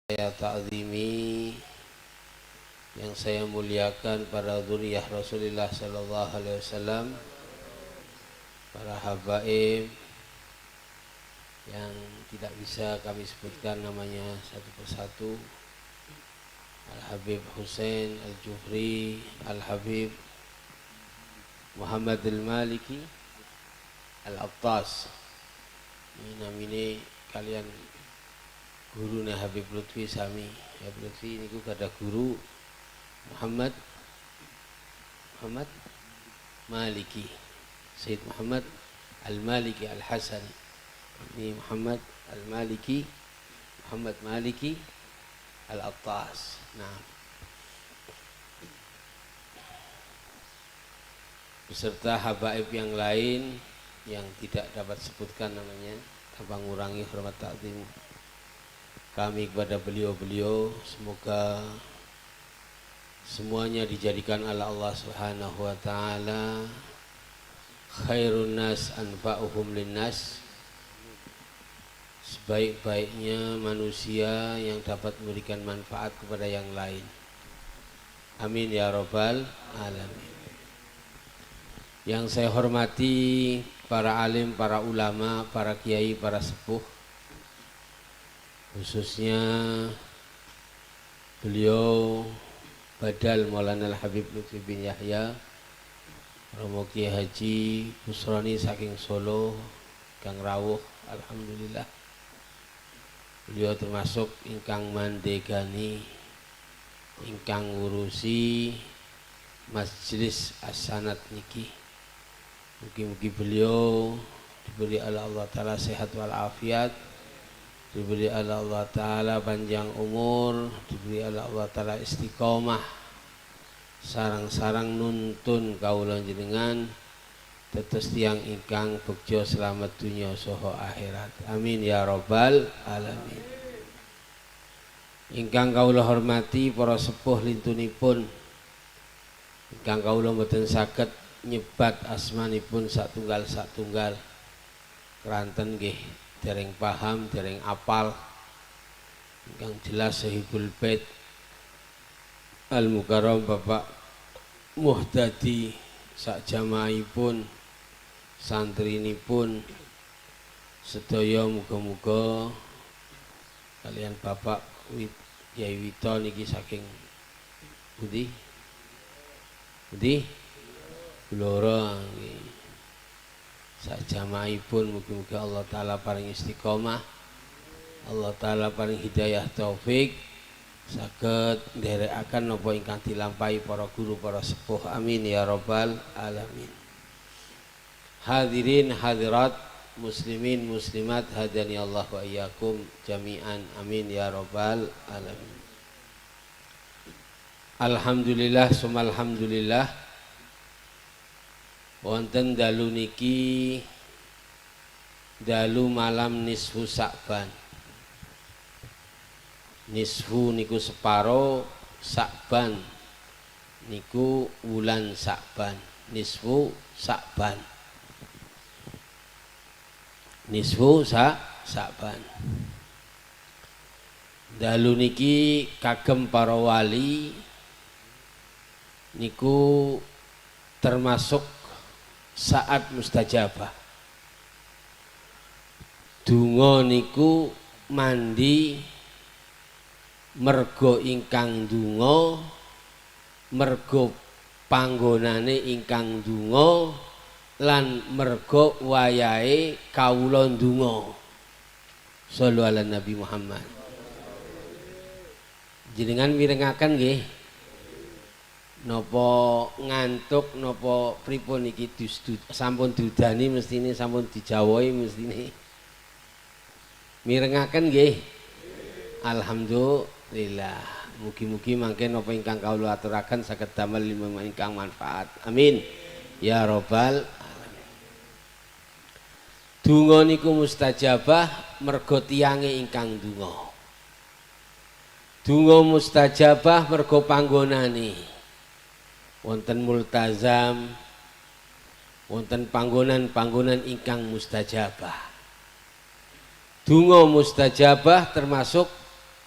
Saya ta'zimi, yang saya muliakan para dzurriyyah Rasulullah sallallahu alaihi wasallam, para habaib yang tidak bisa kami sebutkan namanya satu persatu. Al-Habib Hussein Al-Jufri, Al-Habib Muhammad Al-Maliki Al-Attas. Ini namanya kalian guru nih Habib Lutfi sami. Habib Lutfi ini ada guru Muhammad Maliki, Sayyid Muhammad Al-Maliki Al-Hasani. Ini Muhammad Al-Maliki, Muhammad Maliki Al-Attas. Nah, beserta habaib yang lain yang tidak dapat sebutkan namanya tanpa mengurangi hormat takzim kami kepada beliau-beliau. Semoga semuanya dijadikan oleh Allah Subhanahu wa taala khairun nas anfa'uhum linnas, sebaik-baiknya manusia yang dapat memberikan manfaat kepada yang lain. Amin ya rabbal alamin. Yang saya hormati para alim, para ulama, para kiai, para sepuh, khususnya beliau Badal Maulana Al-Habib Lutfi bin Yahya Romo Kiai Haji Busroni saking Solo, Kang Rawuh. Alhamdulillah beliau termasuk ingkang mandegani, ingkang ngurusi Majelis As-Sanad niki. Mugi-mugi beliau diberi oleh Allah Ta'ala sehat walafiat, diberi oleh Allah Ta'ala panjang umur, diberi oleh Allah Ta'ala istiqomah, sarang-sarang nuntun kaula jenengan tetes tiang ingkang bekjo selamat dunia soho akhirat. Amin ya rabbal alamin. Ingkang kaula hormati para sepuh lintunipun, ingkang kaula mboten saged nyebat asmanipun satunggal keranten nggih dereng paham, dereng apal. Ingkang jelas Sahibul Bait Al-Mukarram Bapak Muhtadi sak jamaahipun, santrinipun sedaya muga-muga kalian Bapak Yai Wito niki saking pundi? Blora nggih. Sak jamaahipun mugi-mugi Allah Ta'ala paring istiqomah, Allah Ta'ala paring hidayah taufik, saged nderekaken napa ingkang dilampahi para guru, para sepuh. Amin ya rabbal alamin. Hadirin hadirat, muslimin muslimat, hadani Allah wa iyyakum jami'an. Amin ya rabbal alamin. Alhamdulillah summa alhamdulillah, wonten dalu niki dalu malam nisfu Sa'ban. Nisfu niku separo, Sa'ban niku wulan Sa'ban. Nisfu Sa'ban, nisfu Sa'ban. Dalu niki kagem para wali niku termasuk saat mustajabah. Donga niku mandi mergo ingkang donga, mergo panggonane ingkang donga, lan mergo wayahe kawula donga. Shallu ala Nabi Muhammad. Jenengan mirengaken nggih napa ngantuk napa pripun iki? Sampun dudani mestine, sampun dijawai mestine. Mirengaken nggih. Alhamdulillah. Mugi-mugi mangke napa ingkang kawula aturaken saged damel ingkang manfaat. Amin ya rabbal alamin. Donga niku mustajabah mergo tiyange ingkang donga. Donga mustajabah mergo panggonane. Wonten multazam, wonten panggonan-panggonan ingkang mustajabah. Donga mustajabah termasuk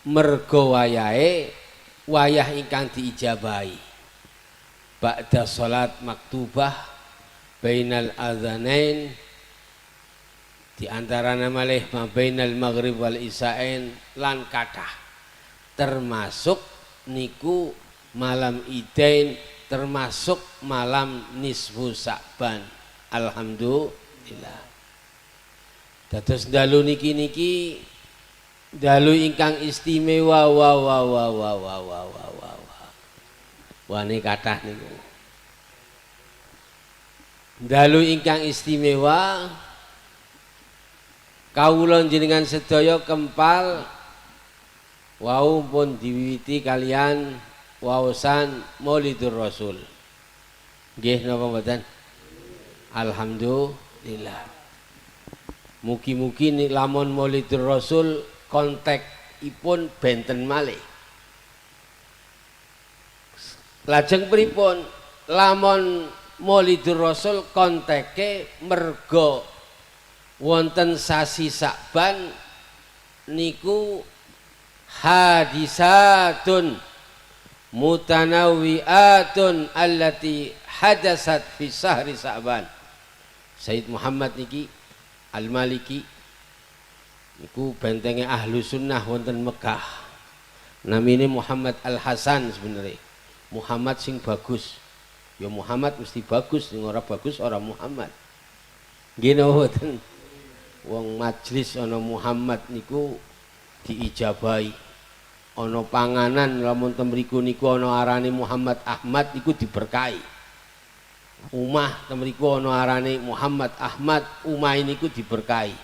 mergo wayahe wayah ingkang diijabahi ba'da salat maktubah bainal adzanain di antara malih ma bainal maghrib wal isyain lan kathah termasuk niku malam idain termasuk malam nisfu Sa'ban. Alhamdulillah. Dados dalu niki dalu ingkang istimewa wani kathah niku. Dalu ingkang istimewa kawula njenengan sedaya kempal wau pun diwiwiti kalian waosan Maulidur Rasul. Nggih napa mboten? Alhamdulillah. Mugi-mugi nek lamun Maulidur Rasul kontekipun benten malih. Lajeng pripun? Lamun Maulidur Rasul konteke merga wonten sasi Sa'ban niku hadisatun mutanawwi'atun allati hadasat fi sahri Sa'ban. Sayyid Muhammad niki Al-Maliki niku bentenge ahlu sunnah wonten Mekah. Namine Muhammad Al-Hasan sebenarnya. Muhammad sing bagus. Ya Muhammad mesti bagus, sing ora bagus ora Muhammad. Nggih mboten. Wong majlis ana Muhammad niku diijabahi. Ana panganan lamun temriku niku ana arane Muhammad Ahmad niku diberkahi. Umah temriku ana arane Muhammad Ahmad, umah niku diberkahi.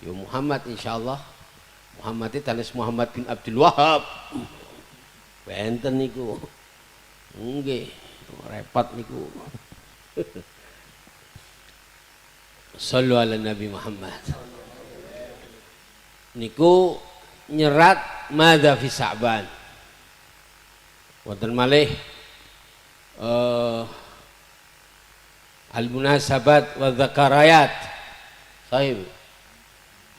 Ya Muhammad insyaallah. Muhammad itu tanes Muhammad bin Abdul Wahab. Benten niku. Nggih, repot niku. Shallu ala Nabi Muhammad. Niku nyerat madza fi Sa'ban. Wonten malih al-munasabat wa dzakarayat. Sahih.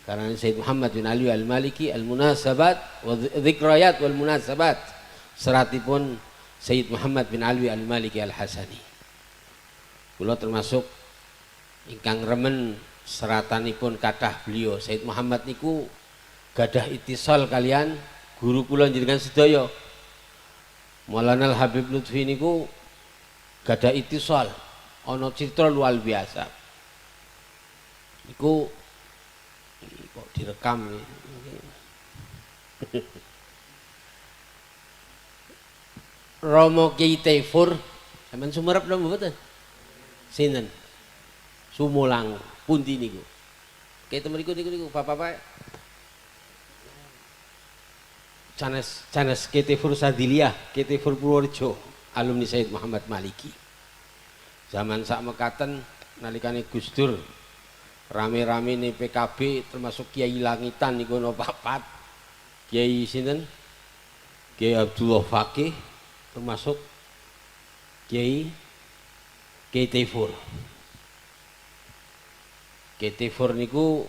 Karena Sayyid Muhammad bin Ali Al-Maliki al-munasabat wa dzikrayat wal munasabat. Seratipun Sayyid Muhammad bin Ali Al-Maliki Al-Hasani. Kula termasuk ingkang remen seratanipun kathah beliau. Sayyid Muhammad niku gadah itisal kalian guru kula njenengan sedaya. Maulana Habib Lutfi niku gadah itisal ana citra luar biasa. Niku kok direkam Romo Kiai Taifur sampean sumerep napa mboten? Sinten? Sumulang pundi niku? Kita mriku niku Bapak-bapak Canes Ketefur Sadiliyah, Ketefur Purworejo, alumni Sayyid Muhammad Maliki. Zaman sak mekaten nalikane Gus Dur rame-rame nih PKB termasuk Kiai Langitan niku ono papat. Kiai sinten? Kiai Abdullah Fakih termasuk Kiai Ketefur. Ketefur niku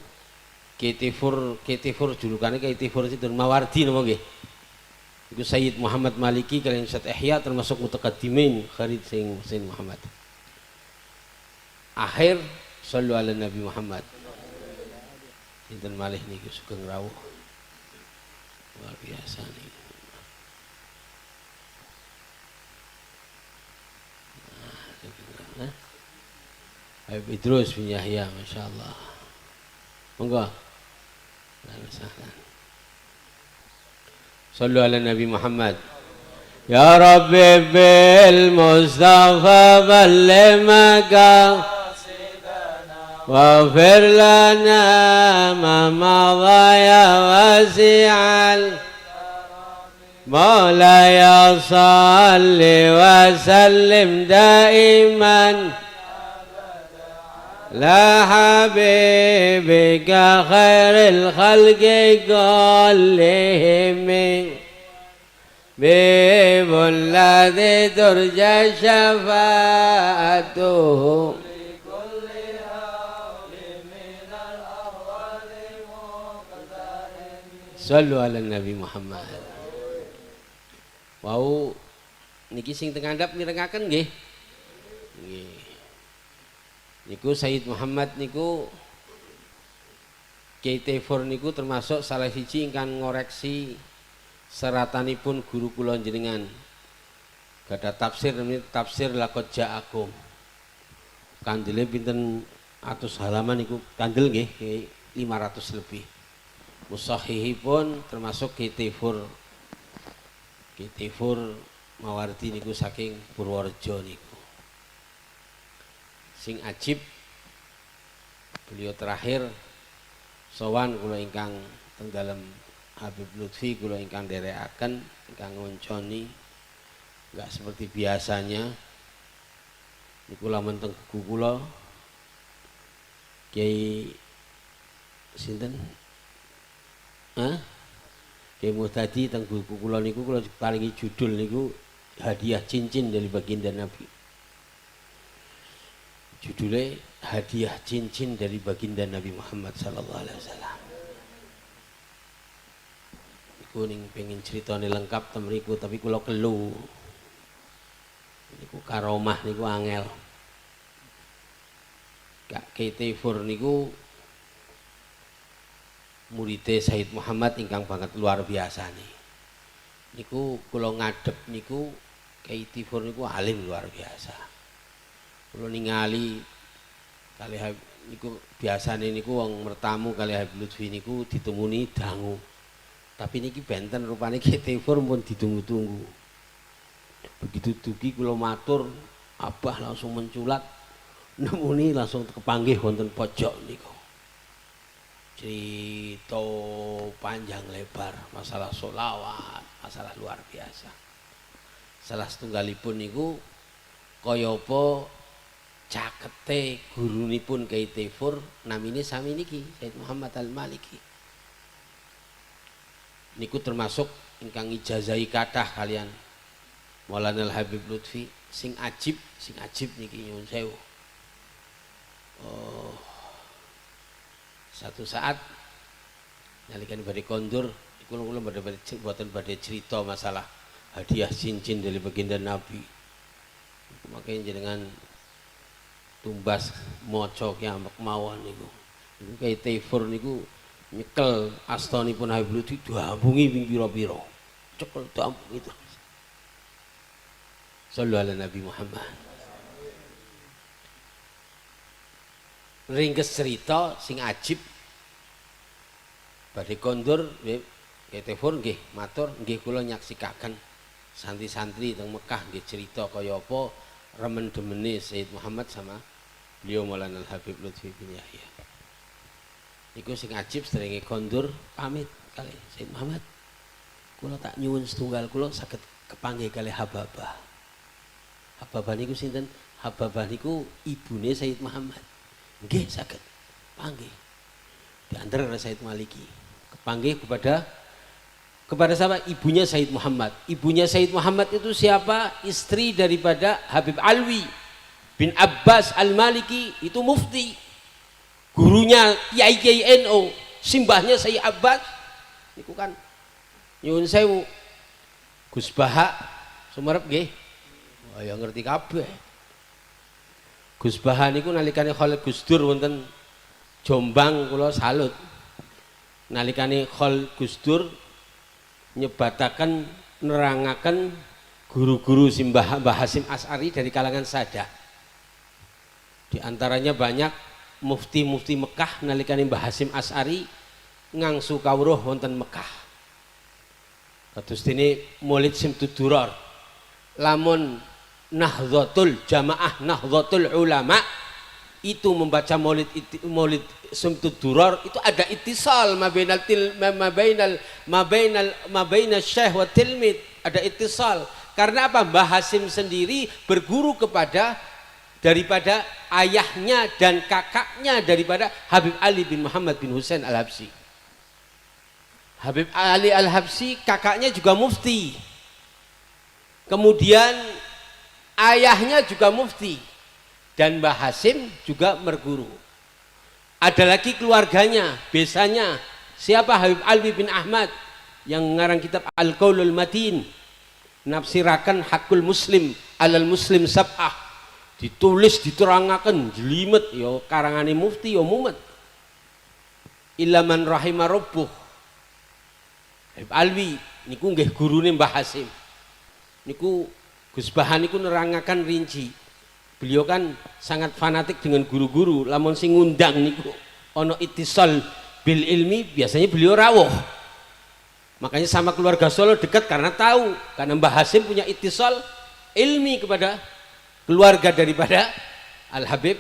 Ketefur julukannya Ketefur sinten Mawardi napa nggih? Iku Sayyid Muhammad Maliki kalian Ustaz Ihya termasuk mutaqaddimin kharid sing Muhammad. Akhir sallu ala Nabi Muhammad. Sinten malih niku sugeng rawuh. Luar biasa nih. Habib Idrus bin Yahya masyaallah. Monggo. Sallu ala Nabi Muhammad. Ya Rabbi bil Mustafa balligh maqasidana waghfir lana ma madha ya wasi'al Maulaya salli wa sallim daiman لا حبيبك خير الخلق كلهم بيب الذي ترجى شفاعته لكل هول من الأهوال مقترن Shallu ala Nabi Muhammad. Wau niki sing teng ngandhap mirengaken nggih. Nggih. Niku Sayyid Muhammad niku Kiai Tefor niku termasuk salah siji ingkang ngoreksi seratanipun guru kula jenengan. Gadah tafsir namanya tafsir Laqad Ja'akum. Kandele pinten atus halaman niku kandel nggih 500 lebih. Musahihipun termasuk Kiai Tefor. Kiai Tefor Mawardi niku saking Purworejo niku. Sing ajib beliau terakhir sowan kula ingkang teng dalem Habib Lutfi kula ingkang nderekaken ingkang ngonconi enggak seperti biasanya niku lamun teng buku kula Kiai sinten? Kiai Muhtadi teng buku kula niku kula paringi judul niku hadiah cincin dari baginda Nabi. Judulnya hadiah cincin dari baginda Nabi Muhammad sallallahu alaihi wasallam. Iku ning pengen ceritane lengkap temriku tapi kula kelu. Niku karomah niku angel. Kak Keitefur niku muridé Sayyid Muhammad ingkang banget luar biasa nih. Niku kula ngadep niku Keitefur niku alim luar biasa. Kula ningali kali niku biasane niku wong mertamu kali Habib Lutfi niku ditemuni dangu. Tapi niki benten rupane Keitefur pun ditunggu-tunggu. Begitu dugi kula matur, Abah langsung menculat nemuni langsung kepanggih wonten pojok niku. Cerita panjang lebar masalah sholawat, masalah luar biasa. Salah setunggalipun niku kaya apa cakete gurunipun Keitefur namine sami niki Sayyid Muhammad Al-Maliki. Niku termasuk ingkang ijazahi kathah kalian Maulana Al-Habib Lutfi sing ajib niki nyuwun sewu. Satu saat nalikan badhe kondur iku kula mboten badhe cerita masalah hadiah cincin dari baginda Nabi. Makanya jenengan tumbas maca kiamak mawon niku. Niku Keitefur niku nyekel astanipun Habib Lutfi diambungi ping pira-pira. Cekel diambungi terus. Sallallahu alaihi Nabi Muhammad. Ringkes cerita sing ajib badhe kondur Keitefur nggih matur nggih kula nyaksikaken santri-santri teng Mekah nggih cerita kaya apa remen-demene Sayyid Muhammad sama beliau Maulana Al-Habib Lutfi bin Yahya. Iku sing ajib sedherenge kondur pamit kali Sayyid Muhammad. Kula tak nyuwun setunggal kula saged kepanggih kali Hababah. Hababah niku sinten? Hababah niku ibune Sayyid Muhammad. Nggih saged panggih. Diantar oleh Sayyid Maliki. Kepanggih kepada siapa? Ibunya Sayyid Muhammad. Ibunya Sayyid Muhammad itu siapa? Istri daripada Habib Alwi bin Abbas Al-Maliki, itu mufti. Gurunya Kiai NU, simbahnya Sayyid Abbas. Niku kan nyuwun sewu. Gus Baha sumerep nggih. Wah ya ngerti kabeh. Gus Baha niku nalikane Khalid Gus Dur wonten Jombang kula salut. Nalikane Khalid Gus Dur nyebataken nerangaken guru-guru Simbah Mbah Hasyim Asy'ari dari kalangan Sadah. Di antaranya banyak mufti-mufti Mekah nalikane Mbah Hasyim Asy'ari ngangsu kawruh wonten Mekah. Kados dene Maulid Simtud Durar. Lamun Nahdlatul Jamaah Nahdlatul Ulama itu membaca Maulid Simtud Durar itu ada ittisal mabainal syekh wa tilmid, ada ittisal. Karena apa? Mbah Hasyim sendiri berguru daripada ayahnya dan kakaknya daripada Habib Ali bin Muhammad bin Husain Al-Habsyi. Habib Ali Al-Habsyi kakaknya juga mufti. Kemudian ayahnya juga mufti dan Mbah Hasyim juga berguru. Ada lagi keluarganya, besanya Siapa? Habib Alwi bin Ahmad yang ngarang kitab Al-Qaulul Matin, nafsirakan hakul muslim alal muslim sab'ah, ditulis diterangaken jelimet ya karangane mufti ya mumet. Illa man rahima rabbuh. Habib Alwi niku nggih gurune Mbah Hasim. Niku Gus Bahan niku nerangaken rinci. Beliau kan sangat fanatik dengan guru-guru, lamun sing ngundang niku ana ittisal bil ilmi biasanya beliau rawuh. Makanya sama keluarga Solo dekat karena tahu, karena Mbah Hasim punya ittisal ilmi kepada keluarga daripada Al Habib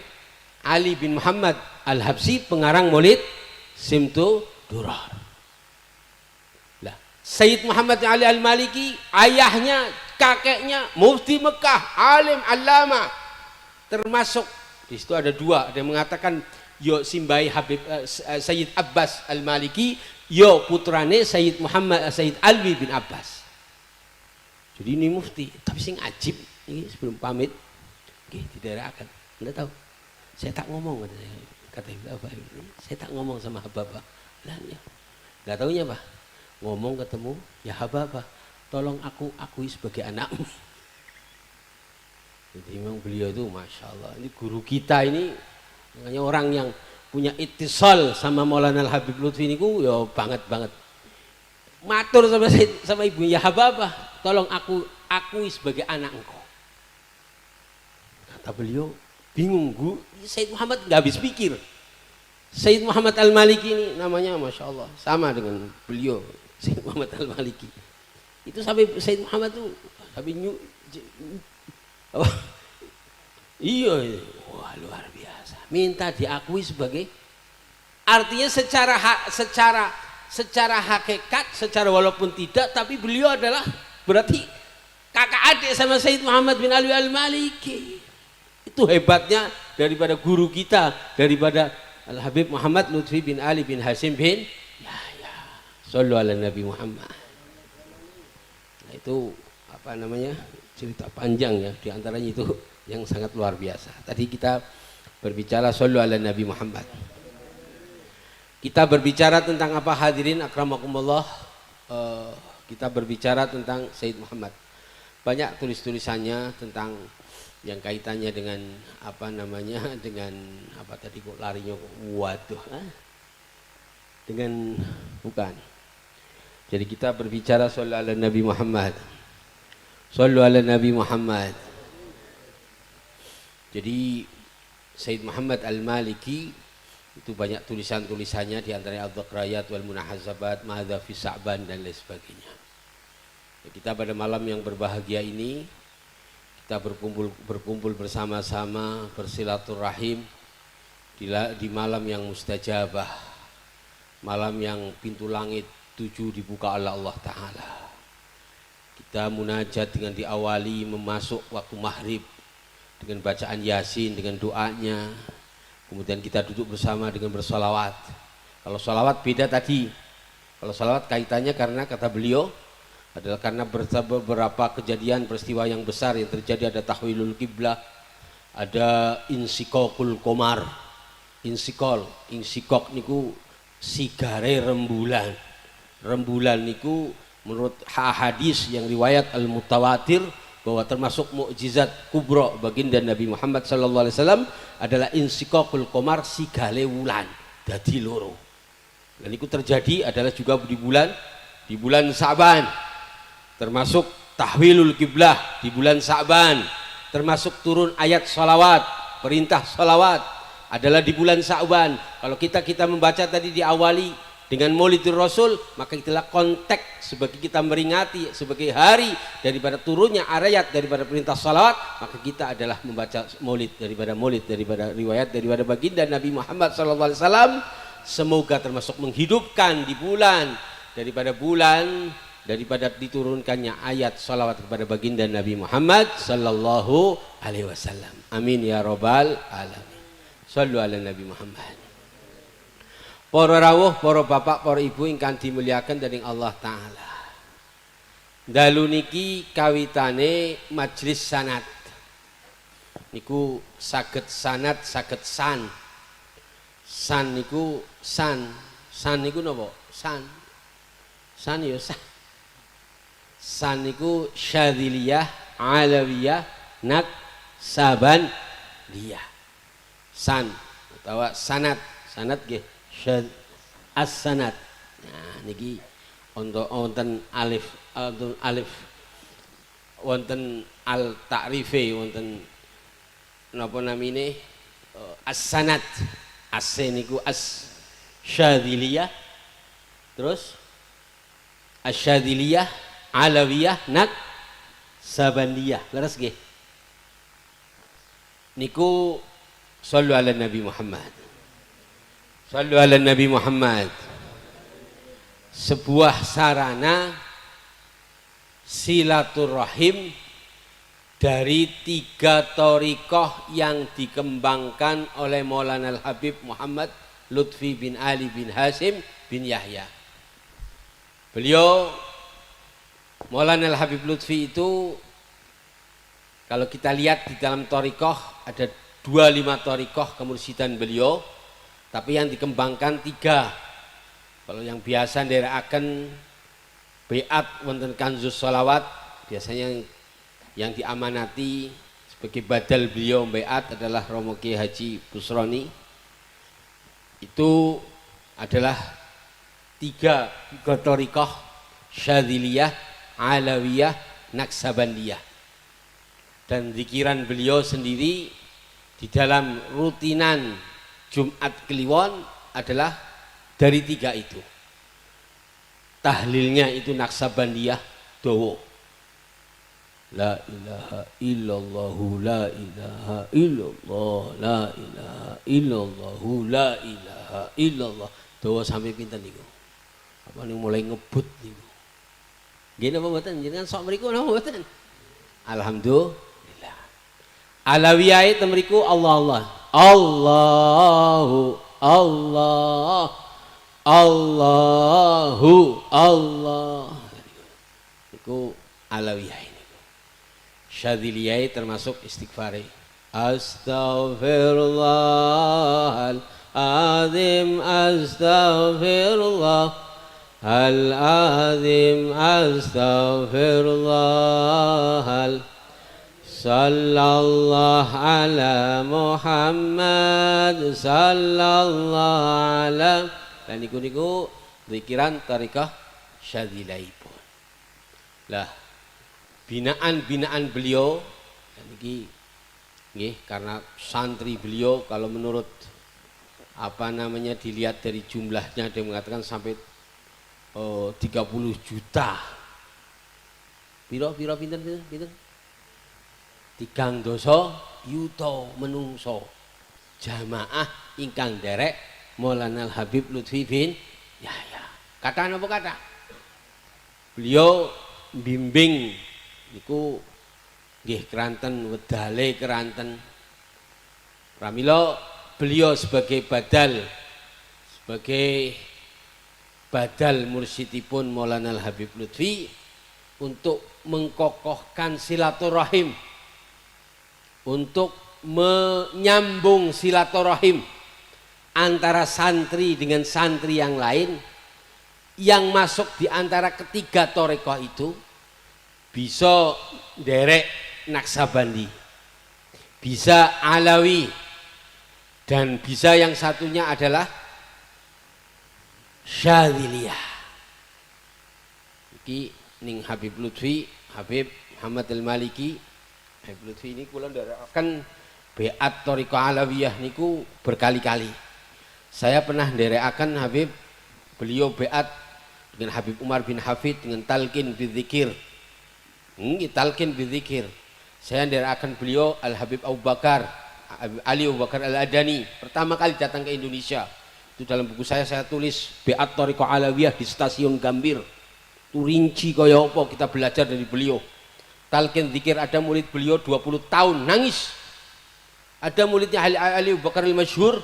Ali bin Muhammad Al Habsyi, pengarang Maulid Simtu Durar. Lah, Sayyid Muhammad Ali Al Maliki, ayahnya, kakeknya Mufti Mekah, alim alama, termasuk di situ ada dua, ada yang mengatakan yo simbai Habib Sayyid Abbas Al Maliki, yo putrane Sayyid Muhammad Sayyid Alwi bin Abbas. Jadi ini mufti, tapi sing ajib ini sebelum pamit, oke, tidak akan, anda tahu, saya tak ngomong kata Bapak, saya tak ngomong sama Hababa, lah ya, nggak tahunya Pak, ngomong ketemu ya Hababa, tolong aku akui sebagai anakmu. Jadi memang beliau itu masya Allah, ini guru kita ini, makanya orang yang punya ittisal sama Maulana Al Habib Lutfi ini ya banget matur sama ibu ya Hababa, tolong aku akui sebagai anak engkau. Kata beliau bingung, Sayyid Muhammad nggak habis pikir. Sayyid Muhammad Al Maliki ini namanya masya Allah sama dengan beliau, Sayyid Muhammad Al Maliki. Itu sampai Sayyid Muhammad tuh sampai iya, wah luar biasa. Minta diakui sebagai, artinya secara hakikat, secara walaupun tidak, tapi beliau adalah berarti kakak adik sama Sayyid Muhammad bin Ali Al Maliki. Itu hebatnya daripada guru kita, daripada Al Habib Muhammad Lutfi bin Ali bin Hasim bin Yahya. Shallu ala Nabi Muhammad. Nah, itu apa namanya, cerita panjang ya, diantaranya itu yang sangat luar biasa. Tadi kita berbicara shallu ala Nabi Muhammad. Kita berbicara tentang apa hadirin akramakumullah, kita berbicara tentang Sayyid Muhammad. Banyak tulis-tulisannya tentang yang kaitannya dengan apa namanya, dengan apa tadi kok larinya waduh, dengan bukan. Jadi kita berbicara shallu ala Nabi Muhammad. Shallu ala Nabi Muhammad. Jadi Sayyid Muhammad Al Maliki itu banyak tulisan-tulisannya, di antaranya Al-Dhakrayat wal Munahazabat, Ma'adha fi Sa'ban dan lain sebagainya. Ya, kita pada malam yang berbahagia ini kita berkumpul bersama-sama, bersilaturahim di malam yang mustajabah, malam yang pintu langit 7 dibuka oleh Allah Ta'ala. Kita munajat dengan diawali memasuk waktu maghrib dengan bacaan Yasin, dengan doanya. Kemudian kita duduk bersama dengan bersolawat. Kalau solawat beda tadi. Kalau solawat kaitannya karena kata beliau adalah karena beberapa kejadian peristiwa yang besar yang terjadi. Ada tahwilul kiblah, ada insikokul komar. Insikok niku sigare rembulan. Rembulan niku menurut hadis yang riwayat al-mutawatir bahwa termasuk mukjizat kubra baginda Nabi Muhammad sallallahu alaihi wasallam adalah insikokul komar, sigale wulan dadi loro. Dan itu terjadi adalah juga di bulan Sa'ban, termasuk tahwilul kiblah di bulan Sa'ban, termasuk turun ayat salawat, perintah salawat adalah di bulan Sa'ban. Kalau kita membaca tadi diawali dengan Maulidur Rasul, maka itulah konteks sebagai kita meringati sebagai hari daripada turunnya ayat daripada perintah salawat, maka kita adalah membaca maulid daripada riwayat daripada baginda Nabi Muhammad sallallahu alaihi wasallam. Semoga termasuk menghidupkan di bulan daripada diturunkannya ayat salawat kepada baginda Nabi Muhammad sallallahu alaihi wasallam. Amin ya rabbal alamin. Shallu ala Nabi Muhammad. Para rawuh, para bapak, para ibu ingkang dimuliakan dening Allah Ta'ala. Dalu niki kawitane majelis sanad. Niku saged sanad, saged san. San niku napa? San ya san. San niku Syadziliyah, Alawiyah, Naksabandiyah. San utawa sanad. Sanad nggih as-sanad. Nah niki wonten alif wonten al ta'rife wonten napa namine as-sanad. As niku as-Syadziliyah. Terus Asyadziliyah, Alawiyah, Naksabandiyah. Leres nggih. Niku shallu ala Nabi Muhammad. Shallu ala Nabi Muhammad. Sebuah sarana silaturahim dari 3 thariqah yang dikembangkan oleh Maulana Al-Habib Muhammad Lutfi bin Ali bin Hasim bin Yahya. Beliau Maulana Al-Habib Lutfi itu kalau kita lihat di dalam thariqah ada 25 thariqah kemursidan beliau, tapi yang dikembangkan 3. Kalau yang biasa nderekaken beat wonten Kanzus Sholawat, biasanya yang diamanati sebagai badal beliau beat adalah Romo Kiai Haji Busroni. Itu adalah 3 thariqah, Syadziliyah, Alawiyah, Naksabandiyah. Dan zikiran beliau sendiri di dalam rutinan Jumat Kliwon adalah dari 3 itu. Tahlilnya itu Naksabandiyah dawa. La ilaha illallah, la ilaha illallah, la ilaha illallah, la ilaha illallah. Dawa sampai pinten niku. Apa nih mulai ngebut niku. Nggih napa mboten? Jenengan sok mriku napa mboten? Alhamdulillah. Alawiyah itu mriku Allah. Allahu Allah. Allahu Allah. Niku alawiyah ini. Syadziliyah termasuk istighfar. Astaghfirullahal-azim, astaghfirullah al-azim, astaghfirullah. Sallallahu ala Muhammad, sallallahu ala. Dan niku zikiran thariqah Syadziliyah. Lah binaan beliau niki nggih karena santri beliau kalau menurut apa namanya dilihat dari jumlahnya dia mengatakan sampai 30 juta. Piro pinten? 3 yuta menungso jamaah ingkang derek Maulana Al-Habib Lutfi bin Yahya. Kata napa kata? Beliau bimbing niku nggih keranten wedale keranten. Pramila beliau sebagai badal mursyidipun Maulana Al-Habib Lutfi untuk mengkokohkan silaturahim, untuk menyambung silaturahim antara santri dengan santri yang lain yang masuk di antara ketiga thariqah itu bisa derek Naksabandi, bisa Alawi, dan bisa yang satunya adalah Syadziliyah. Iki ning Habib Lutfi, Habib Muhammad Al-Maliki. Habib Lutfi ini kula nderekaken beat thariqah Alawiyah niku berkali-kali. Saya pernah nderekaken Habib beliau beat dengan Habib Umar bin Hafid dengan talqin bidzikir. Talqin bidzikir. Saya nderekaken beliau Al-Habib Abu Bakar, Ali Abu Bakar Al-Adani pertama kali datang ke Indonesia. Itu dalam buku saya tulis beat thariqah Alawiyah di Stasiun Gambir. Itu rinci kaya apa kita belajar dari beliau. Talqin zikir, ada murid beliau 20 tahun nangis. Ada muridnya Ali Abu Bakar Al-Masyhur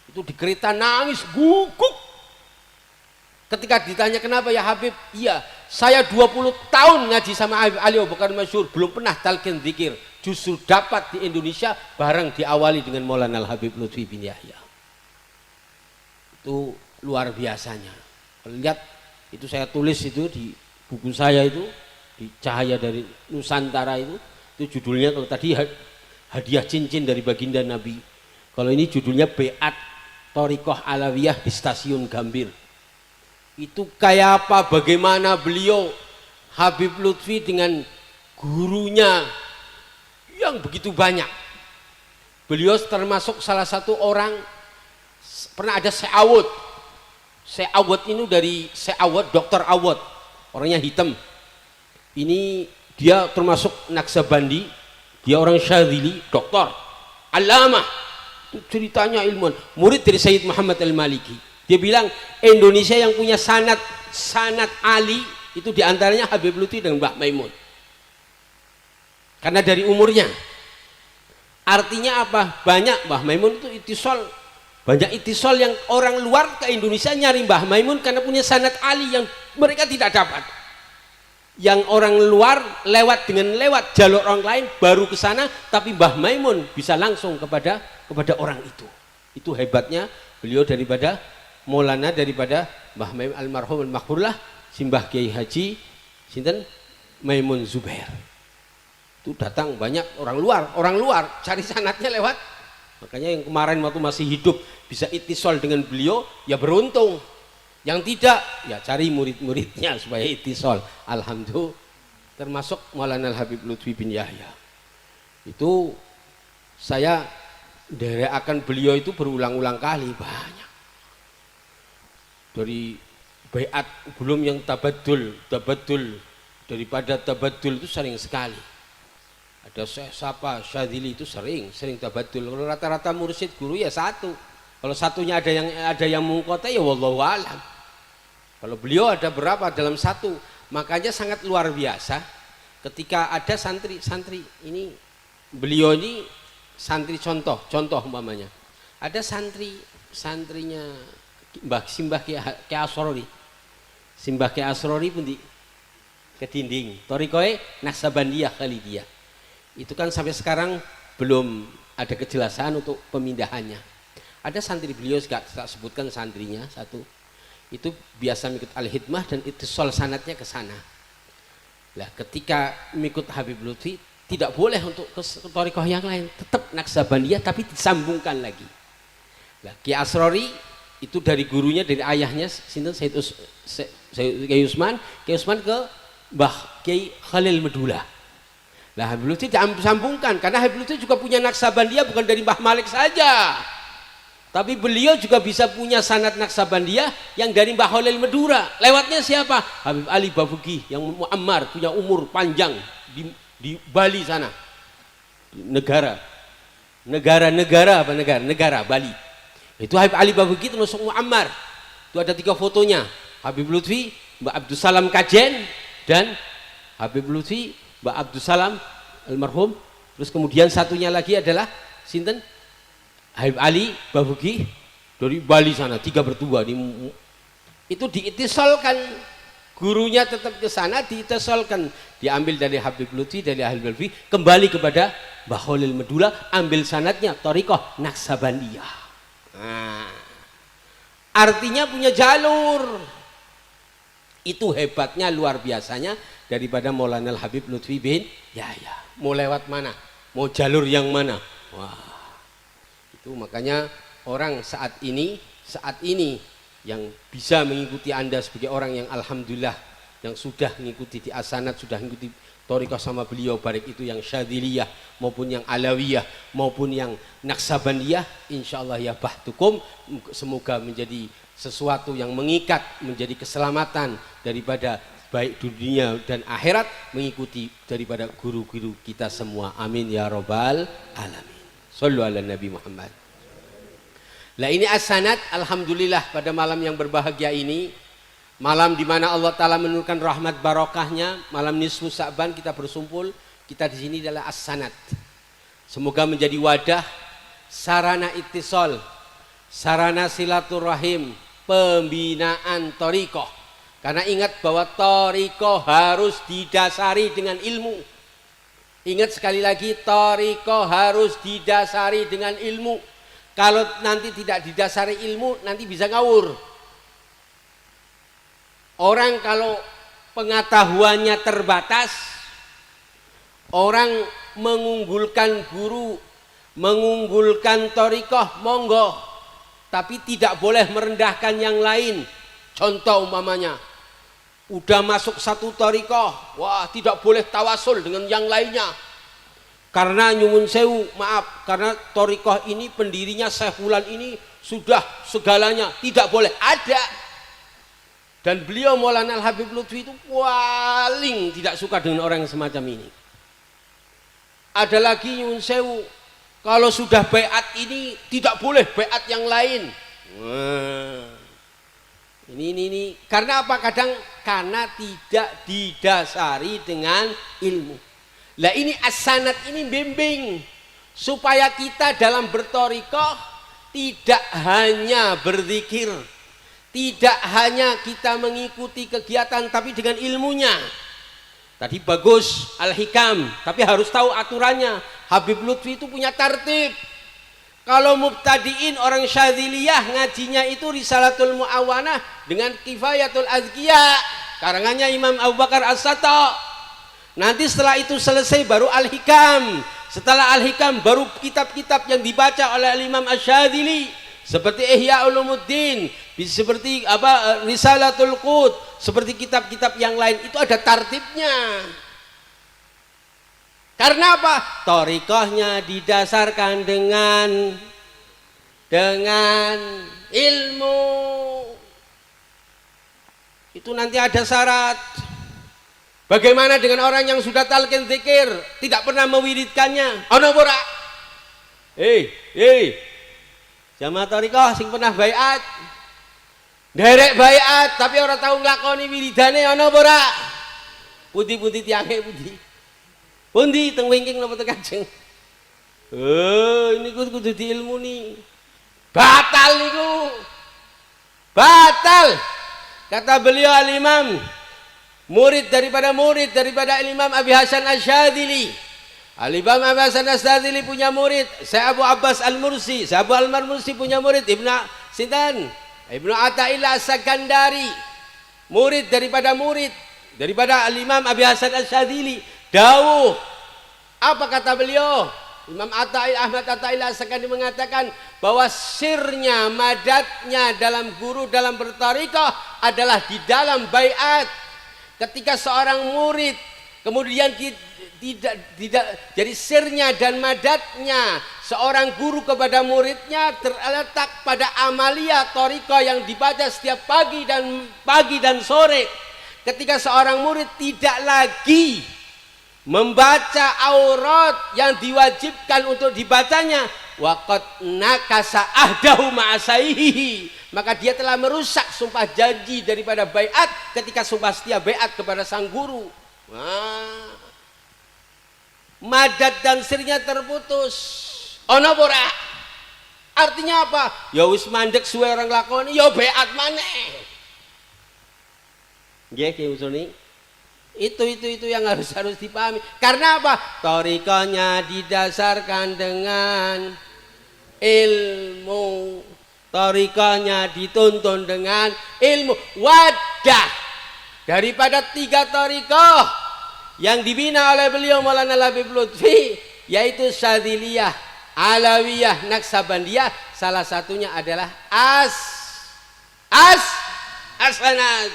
itu di kereta nangis guguk. Ketika ditanya kenapa ya Habib, iya saya 20 tahun ngaji sama Ali Abu Bakar Al-Masyhur belum pernah talqin zikir, justru dapat di Indonesia bareng diawali dengan Maulana Al-Habib Lutfi bin Yahya. Itu luar biasanya Lihat itu saya tulis itu di buku saya itu di Cahaya dari Nusantara itu judulnya, kalau tadi hadiah cincin dari baginda Nabi, kalau ini judulnya Beat Thariqah Alawiyah di Stasiun Gambir. Itu kayak apa, bagaimana beliau Habib Lutfi dengan gurunya yang begitu banyak. Beliau termasuk salah satu orang, pernah ada Seawud. Seawud ini dari Seawud, Dr. Awud, orangnya hitam. Ini dia termasuk Naksabandi, dia orang Syadzili, doktor, Allamah. Itu ceritanya ilmuwan, murid dari Sayyid Muhammad Al-Maliki. Dia bilang Indonesia yang punya sanad Ali itu diantaranya Habib Lutfi dan Mbah Maimun. Karena dari umurnya. Artinya apa? Banyak Mbah Maimun itu itisol. Banyak itisol yang orang luar ke Indonesia nyari Mbah Maimun karena punya sanad Ali yang mereka tidak dapat. Yang orang luar lewat jalur orang lain baru ke sana, tapi Mbah Maimun bisa langsung kepada orang itu. Itu hebatnya beliau daripada Maulana, daripada Mbah Maimun almarhum al-maghfurlah Simbah Kiai Haji sinten Maimun Zubair. Itu datang banyak orang luar cari sanadnya lewat. Makanya yang kemarin waktu masih hidup bisa itisol dengan beliau ya beruntung. Yang tidak ya cari murid-muridnya supaya itisol. Alhamdulillah, termasuk Maulana Habib Lutfi bin Yahya. Itu saya akan beliau itu berulang-ulang kali, banyak. Dari baiat belum yang tabadul, daripada tabadul itu sering sekali. Ada Sapa Syadzili itu sering tabadul. Kalau rata-rata mursyid guru ya satu. Kalau satunya ada yang mengkota ya wallahu alam. Kalau beliau ada berapa dalam satu, makanya sangat luar biasa. Ketika ada santri ini, beliau ini santri contoh umpamanya. Ada santrinya Simbah Ki Asrori. Simbah Ki Asrori pun di kedinding. Thariqah Naksabandiyah Khalidiyah. Itu kan sampai sekarang belum ada kejelasan untuk pemindahannya. Ada santri beliau, tak sebutkan santrinya satu, itu biasa mengikut al-hidmah dan itisol sanatnya ke sana. Lah ketika mengikut Habib Lutfi tidak boleh untuk ke thariqah yang lain, tetap Naksabandiyah tapi disambungkan lagi. Lah Ki Asrori itu dari gurunya, dari ayahnya sinten Sayyid Kiai Usman ke Mbah Kiai Khalil Medula. Lah Habib Lutfi disambungkan karena Habib Lutfi juga punya Naksabandiyah bukan dari Mbah Malik saja. Tapi beliau juga bisa punya sanad Naksabandiyah yang dari Mbah Khalil Medura. Lewatnya siapa? Habib Ali Bafuqih yang muammar, punya umur panjang di Bali sana. Negara Bali. Itu Habib Ali Bafuqih termasuk muammar. Itu ada 3 fotonya. Habib Lutfi, Mbak Abdus Salam Kajen, dan Habib Lutfi, Mbak Abdus Salam almarhum. Terus kemudian satunya lagi adalah sinten? Habib Ali Bafuqih dari Bali sana, 3 berdua. Itu diitisolkan, gurunya tetap ke sana, diitisolkan, diambil dari Habib Lutfi, dari Habib Lutfi, kembali kepada Mbah Khalil Medula, ambil sanadnya thariqah Naksabandiyah. Nah, artinya punya jalur. Itu hebatnya luar biasanya daripada Maulana Habib Lutfi bin Yahya. Mau lewat mana? Mau jalur yang mana? Wah. Itu makanya orang saat ini yang bisa mengikuti Anda sebagai orang yang alhamdulillah yang sudah mengikuti di As-Sanad, sudah mengikuti thariqah sama beliau, baik itu yang Syadziliyah maupun yang Alawiyah maupun yang Naksabandiyah, insyaallah ya bahtukum, semoga menjadi sesuatu yang mengikat, menjadi keselamatan daripada baik dunia dan akhirat, mengikuti daripada guru-guru kita semua. Amin ya rabbal alamin. Shallu ala Nabi Muhammad. Lah ini As-Sanad, alhamdulillah pada malam yang berbahagia ini, malam di mana Allah Ta'ala menurunkan rahmat barokahnya, malam nisfu Sa'ban kita bersumpul, kita di sini adalah As-Sanad. Semoga menjadi wadah, sarana ittisal, sarana silaturahim, pembinaan thariqah. Karena ingat bahwa thariqah harus didasari dengan ilmu. Ingat sekali lagi, thariqah harus didasari dengan ilmu. Kalau nanti tidak didasari ilmu, nanti bisa ngawur. Orang kalau pengetahuannya terbatas, orang mengunggulkan guru, mengunggulkan thariqah, monggo, tapi tidak boleh merendahkan yang lain. Contoh umpamanya, udah masuk satu thariqah, wah tidak boleh tawasul dengan yang lainnya. Karena nyuwun sewu, maaf, karena thariqah ini pendirinya Syekh Fulan ini sudah segalanya, tidak boleh ada. Dan beliau Maulana Al-Habib Lutfi itu paling tidak suka dengan orang yang semacam ini. Ada lagi nyuwun sewu, kalau sudah baiat ini tidak boleh baiat yang lain. Wah. Ini karena apa? Kadang karena tidak didasari dengan ilmu. Lah ini as-sanad ini bimbing supaya kita dalam berthariqah tidak hanya berzikir, tidak hanya kita mengikuti kegiatan tapi dengan ilmunya. Tadi bagus Al-Hikam, tapi harus tahu aturannya. Habib Lutfi itu punya tartib. Kalau mubtadiin orang Syadziliyah ngajinya itu Risalatul Mu'awanah dengan Kifayatul Azkiya, karangannya Imam Abu Bakar As-Satta. Nanti setelah itu selesai baru Al-Hikam. Setelah Al-Hikam baru kitab-kitab yang dibaca oleh Imam Asy-Syadzili seperti Ihya Ulumuddin, seperti Risalatul Qut, seperti kitab-kitab yang lain. Itu ada tartibnya. Karena apa? Thariqahnya didasarkan dengan ilmu. Itu nanti ada syarat. Bagaimana dengan orang yang sudah talqin zikir, tidak pernah mewiridkannya? Ana ora? Jamaah thariqah sing pernah baiat, derek baiat tapi orang tahu nglakoni wiridane, ana ora? Pundi-pundi tiange pundi? Pundi teng wingking napa teng Kanjeng? Ini kudu diilmuni. Batal niku. Batal. Kata beliau al-Imam, murid daripada Imam Abi Hasan Asy-Syadzili. Al-Imam Abi Hasan Asy-Syadzili punya murid Syekh Abu Abbas Al-Mursi. Syekh Abu Al-Mursi punya murid Ibnu Athaillah As-Sakandari. Murid daripada Al-Imam Abi Hasan Asy-Syadzili. Dawuh, apa kata beliau? Imam Ahmad Athaillah As-Sakandari mengatakan bahwa sirnya, madatnya dalam guru, dalam berthariqah adalah di dalam baiat. Ketika seorang murid kemudian tidak jadi sirnya dan madatnya seorang guru kepada muridnya terletak pada amalia thariqah yang dibaca setiap pagi dan sore. Ketika seorang murid tidak lagi membaca aurat yang diwajibkan untuk dibacanya, waqad nakasa ahdahu ma'asaihi, maka dia telah merusak sumpah janji daripada baiat ketika sumpah setia baiat kepada sang guru. Madat dan sirnya terputus. Ono ora? Artinya apa? Ya wis mandek suwe orang lakoni, ya baiat maneh. Nggih ki usuni. Itu yang harus dipahami. Karena apa? Thariqahnya didasarkan dengan ilmu. Thariqahnya dituntun dengan ilmu. Wadah daripada 3 thariqah yang dibina oleh beliau Maulana Al-Habib Lutfi, yaitu Syadziliyah, Alawiyah, Naksabandiyah, salah satunya adalah as-sanad.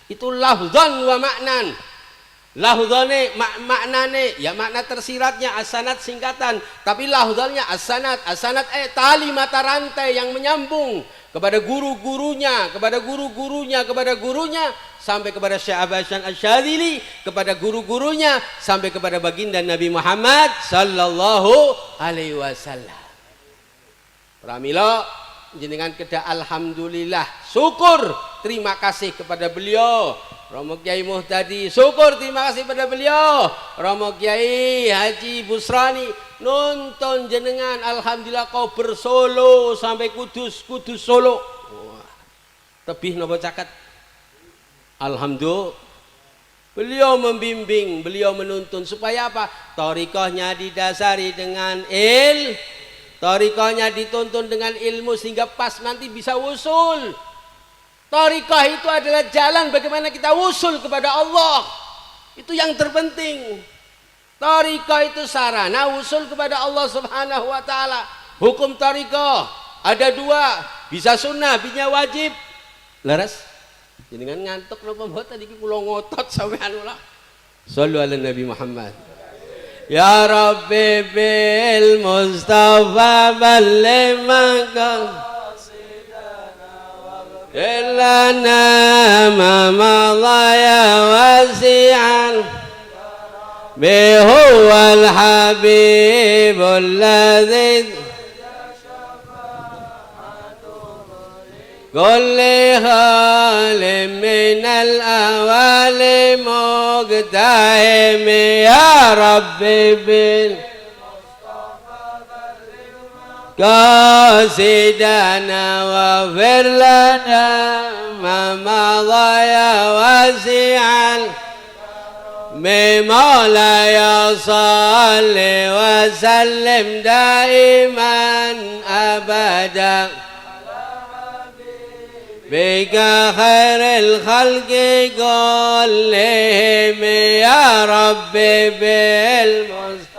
Itu lafdzan wa maknan. Lafdzane maknane ya makna tersiratnya, as-sanad singkatan, tapi lafdzannya as-sanad. As-sanad tali mata rantai yang menyambung kepada guru-gurunya, kepada gurunya sampai kepada Syekh Abu Hasan Asy-Syadzili, kepada guru-gurunya sampai kepada baginda Nabi Muhammad sallallahu alaihi wasallam. Pramila jenengan kedah alhamdulillah, syukur, terima kasih kepada beliau Romo Kiai Muhtadi, syukur terima kasih kepada beliau Romo Kiai Haji Busrani, nonton jenengan alhamdulillah kau bersolo sampai Kudus Solo. Wah, tebih nopo caket. Alhamdulillah beliau membimbing, beliau menuntun supaya apa? Thariqahnya didasari dengan thariqahnya dituntun dengan ilmu sehingga pas nanti bisa usul. Thariqah itu adalah jalan bagaimana kita usul kepada Allah. Itu yang terpenting. Thariqah itu sarana usul kepada Allah Subhanahu wa taala. Hukum thariqah ada dua, bisa sunnah, bisa wajib. Laras? Jenengan ngantuk napa mboten iki kula ngotot sampean ulah. Shallu ala Nabi Muhammad. Ya Rabbi bil Mustafa balligh إلنا ما مضى يا واسعا هو الحبيب الذي كل خال من الأول مقتهم يا ربي قاصدنا واغفر لنا ما مضى يا واسعا بمولاي صل وسلم دائما أبدا بك خير الخلق كلهم يا ربي بالمصطفى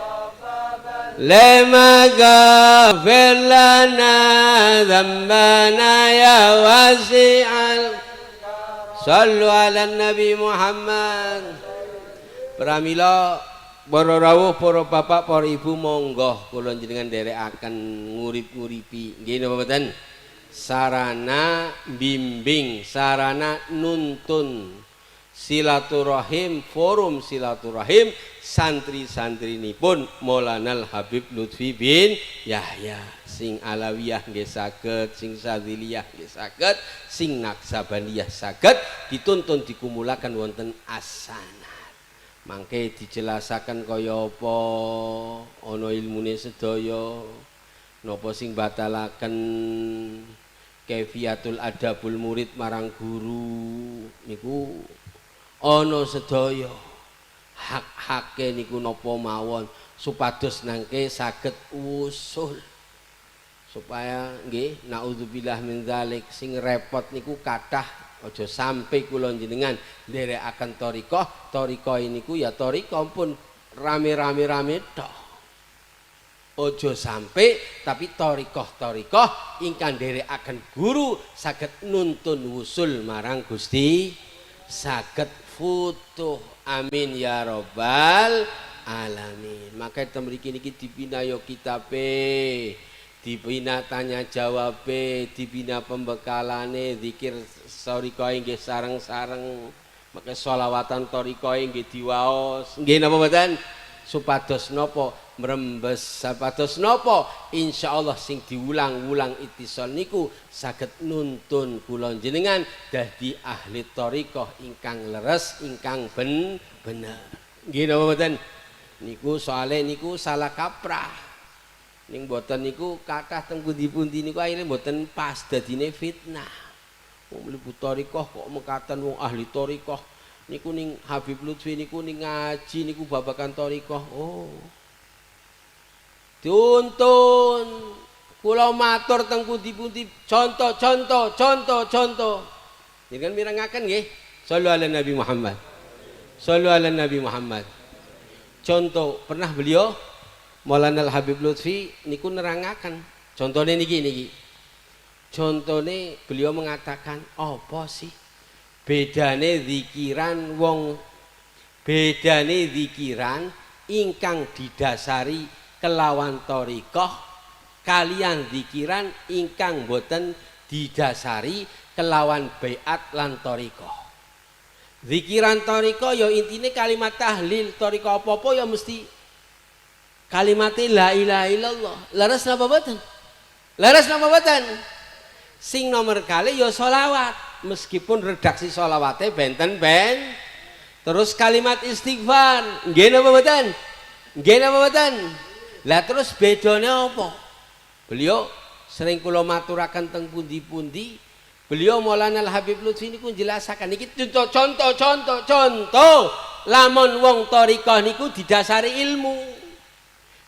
لما غفر لنا ذنبنا يا واسع صلوا على النبي Muhammad. Pramila para rawuh, para bapak, para ibu, monggo kula jenengan nderekaken ngurip-nguripi nggih napa mboten? Sarana bimbing, sarana nuntun silaturahim, forum silaturahim santri-santrinipun Maulanal Habib Lutfi bin Yahya. Sing Alawiyah nggih saged, sing Sadziliyah nggih saged, sing Naksabaniyah saged dituntun dikumulaken wonten asanat. Mangke dijelasaken kaya apa ana ilmune sedaya, napa sing batalaken kaifiatul adabul murid marang guru niku ana sedaya. Hak-hake niku napa mawon supados nangke saged usul supaya nggih naudzubillah min dzalik sing repot niku kathah. Aja sampai kula jenengan nderekaken thariqah, thariqah niku ya thariqah pun rame-rame tok. Ojo sampai tapi thariqah ingkang nderekaken guru saged nuntun wusul marang Gusti, saged futuh. Amin ya rabbal alamin. Maka mriki niki dibina yo kitabe, dibina tanya jawab, dibina pembekalane, zikir thariqah nggih sareng-sareng. Maka sholawatan thariqah nggih diwaos. Nggih napa mboten? Supados napa mrembes, supados napa insyaallah sing diulang-ulang itisol niku saged nuntun kula jenengan dadi ahli thariqah ingkang leres, ingkang bener. Nggih napa mboten? Niku soale niku salah kaprah. Ning mboten niku kathah teng pundi-pundi niku akhire mboten pas dadine fitnah. Wong mlebu thariqah kok mekaten wong ahli thariqah niku ning Habib Lutfi niku ning ngaji niku babakan thariqah. Oh. Tuntun kula matur teng pundi-pundi contoh. Niki kan mirengaken nggih. Shallu ala Nabi Muhammad. Shallu ala Nabi Muhammad. Contoh pernah beliau Maulana Habib Lutfi niku nerangaken. Contone niki. Contone beliau mengatakan, apa sih bedane zikiran ingkang didasari kelawan thariqah kalian zikiran ingkang boten didasari kelawan baiat lan thariqah. Zikiran thariqah ya intine kalimat tahlil, thariqah apa-apa ya mesti kalimat la ilaha illallah. Laras napa boten? Sing nomor kali ya sholawat, meskipun redaksi sholawatnya benten. Terus kalimat istighfar, nggih napa mboten? Lah terus bedanya apa? Beliau sering kula maturaken teng pundi-pundi, beliau Maulana Habib Lutfi niku njelasaken iki contoh. Lamun wong thariqah niku didasari ilmu.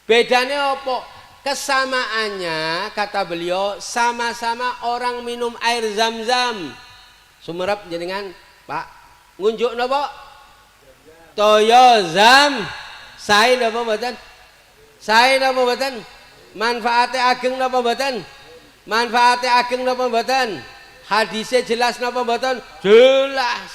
Bedanya apa? Kesamaannya kata beliau sama-sama orang minum air zam-zam. Sumerep jenengan Pak ngunjuk napa toya zam sae napa mboten sae napa mboten manfaate ageng napa mboten manfaate ageng napa mboten hadise jelas napa mboten jelas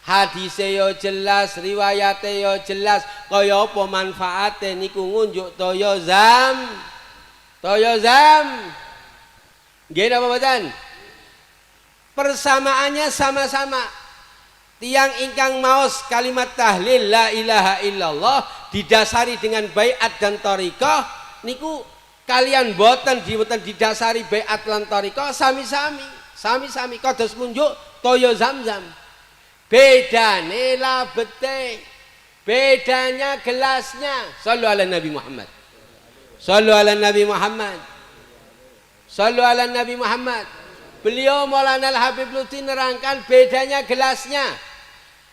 hadise yo jelas riwayate yo jelas kaya apa manfaate niku ngunjuk toya zam nggih napa mboten persamaannya sama-sama tiang ingkang maos kalimat tahlil la ilaha illallah didasari dengan baiat dan thariqah niku kalian boten didasari baiat lan thariqah sami-sami kados munjuk toya Zamzam bedane labete bedanya gelasnya sallu ala Nabi Muhammad sallu ala Nabi Muhammad sallu ala Nabi Muhammad. Beliau Maulana Al-Habib Lutfi nerangkan bedanya gelasnya.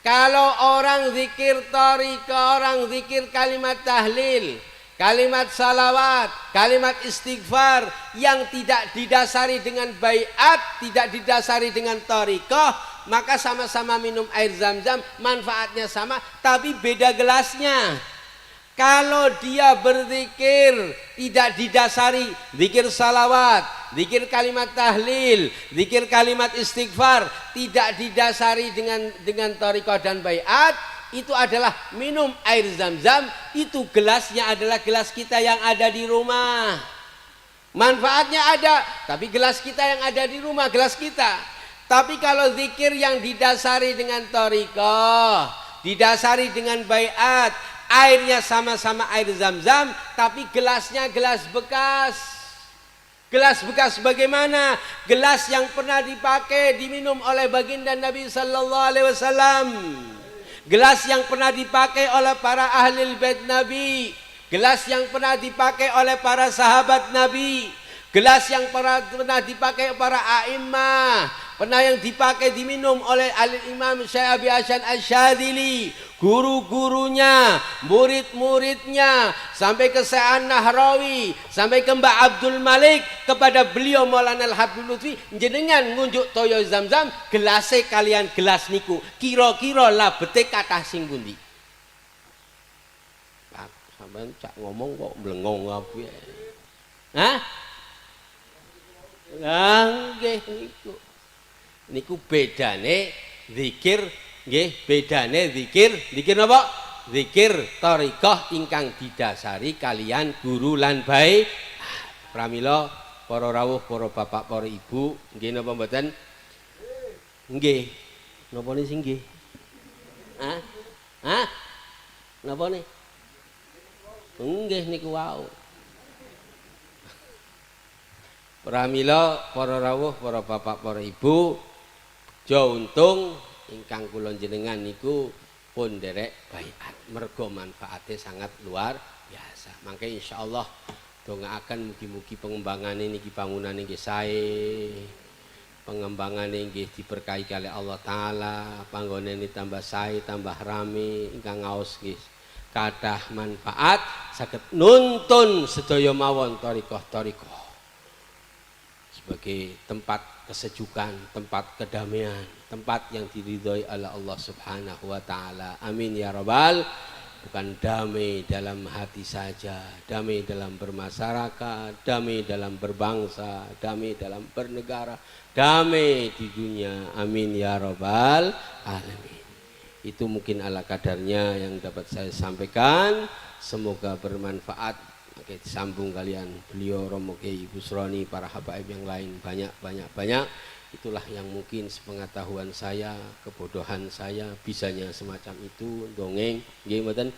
Kalau orang zikir thariqah, orang zikir kalimat tahlil, kalimat salawat, kalimat istighfar yang tidak didasari dengan baiat, tidak didasari dengan thariqah, maka sama-sama minum air Zam-Zam, manfaatnya sama, tapi beda gelasnya. Kalau dia berzikir tidak didasari zikir salawat, zikir kalimat tahlil, zikir kalimat istighfar, tidak didasari dengan thariqah dan baiat, itu adalah minum air Zam-Zam, itu gelasnya adalah gelas kita yang ada di rumah. Manfaatnya ada, tapi gelas kita yang ada di rumah, gelas kita. Tapi kalau zikir yang didasari dengan thariqah, didasari dengan baiat, airnya sama-sama air Zam-Zam, tapi gelasnya gelas bekas. Gelas bekas bagaimana? Gelas yang pernah dipakai diminum oleh baginda Nabi sallallahu alaihi wasallam. Gelas yang pernah dipakai oleh para ahli bait Nabi. Gelas yang pernah dipakai oleh para sahabat Nabi. Gelas yang pernah dipakai para a'immah, pernah yang dipakai diminum oleh Al-Imam Syekh Abi Hasan Asy-Syadzili, guru-gurunya, murid-muridnya, sampai ke Syekh An-Nahrawi, sampai ke Mbak Abdul Malik, kepada beliau Maulana Al-Habib Lutfi, jenengan ngunjuk toya Zam-Zam, gelase kalian gelas niku, kira-kira labete kathah sing pundi? Sampeyan cak ngomong kok mlengong kabeh. Hah? Lah nggih niku bedane zikir nggih bedane zikir napa zikir thariqah ingkang didasari kalian guru lan bae pramila para rawuh para bapak para ibu nggih napa mboten nggih napa niki sing nggih napa niki nggih niku wau pramila para rawuh, para bapak, para ibu, jo untung ingkang kula jenengan niku pun derek baiat. Mergo manfaatnya sangat luar biasa. Mangke insyaallah dongaaken mugi-mugi pengembangane niki bangunane nggih sae. Pengembangane nggih diberkahi kalih Allah taala, panggonane tambah sae, tambah rame, ingkang ngaos nggih kathah manfaat saged nuntun sedaya mawon thariqah-thariqah. Sebagai tempat kesejukan, tempat kedamaian, tempat yang diridhoi oleh Allah Subhanahu wa taala. Amin ya rabbal. Bukan damai dalam hati saja, damai dalam bermasyarakat, damai dalam berbangsa, damai dalam bernegara, damai di dunia. Amin ya rabbal alamin. Itu mungkin ala kadarnya yang dapat saya sampaikan. Semoga bermanfaat. Oke, sambung kalian beliau Romo Kiai Busroni, para habaib yang lain banyak. Itulah yang mungkin sepengetahuan saya, kebodohan saya, bisanya semacam itu dongeng. Nggih mboten?